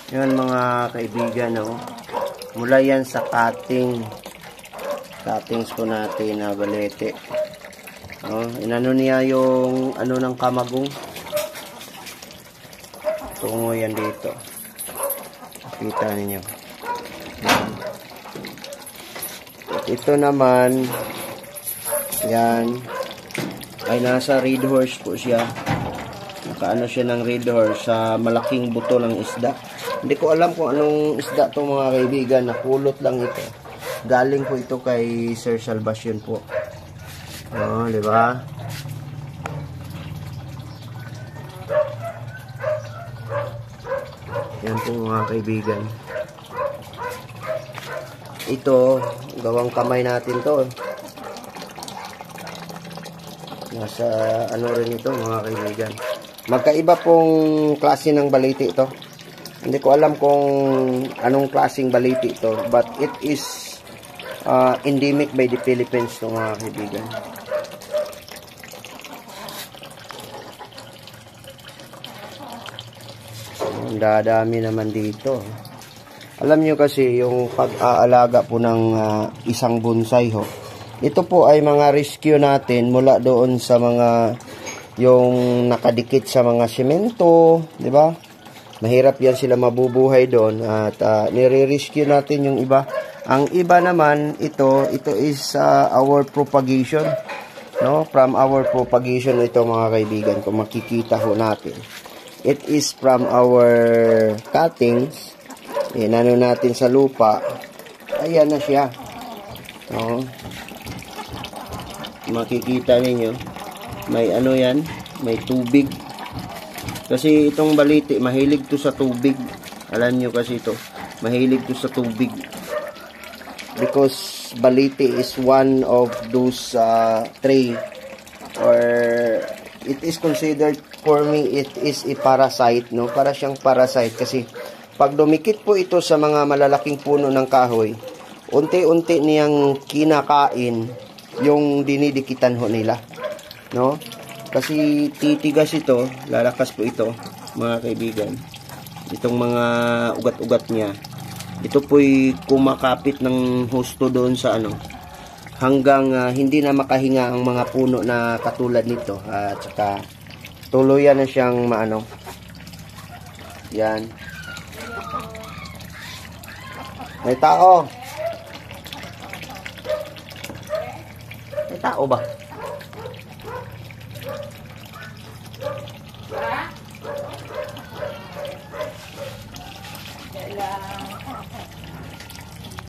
Yan mga kaibigan, no? Mula yan sa cuttings po natin na balete. Inano niya yung ano ng kamagong. Tungo yan dito. Kita ninyo. Ito naman, yan, ay nasa red horse po siya. Nakaano siya ng red horse sa malaking buto ng isda. Hindi ko alam kung anong isda to mga kaibigan. Nakulot lang ito. Galing po ito kay Sir Salvacion po. Di ba? Yan po mga kaibigan. Ito, gawang kamay natin to. Nasa ano rin ito mga kaibigan. Magkaiba pong klase ng baliti ito. Hindi ko alam kung anong klaseng baliti ito, but it is endemic by the Philippines to mga kaibigan. Ang dadami naman dito. Alam nyo kasi yung pag-aalaga po ng isang bonsai ho. Ito po ay mga rescue natin mula doon sa mga yung nakadikit sa mga semento, di ba? Mahirap yan sila mabubuhay doon at nire-rescue natin yung iba. Ang iba naman ito is our propagation, no? From our propagation ito mga kaibigan, kung makikita ho natin. It is from our cuttings. Inano natin sa lupa. Ayan na siya. No? Makikita ninyo. May ano yan, may tubig. Kasi itong baliti, mahilig to sa tubig. Alam nyo kasi ito, mahilig to sa tubig. Because baliti is one of those tree, or it is considered, for me, it is a parasite, no? Para siyang parasite kasi pag dumikit po ito sa mga malalaking puno ng kahoy, unti-unti niyang kinakain yung dinidikitan ho nila, no? Kasi titigas ito, lalakas po ito, mga kaibigan. Itong mga ugat-ugat niya. Ito po'y kumakapit ng husto doon sa ano, hanggang hindi na makahinga ang mga puno na katulad nito. At saka tuluyan na siyang maano. Yan. May tao. May tao ba?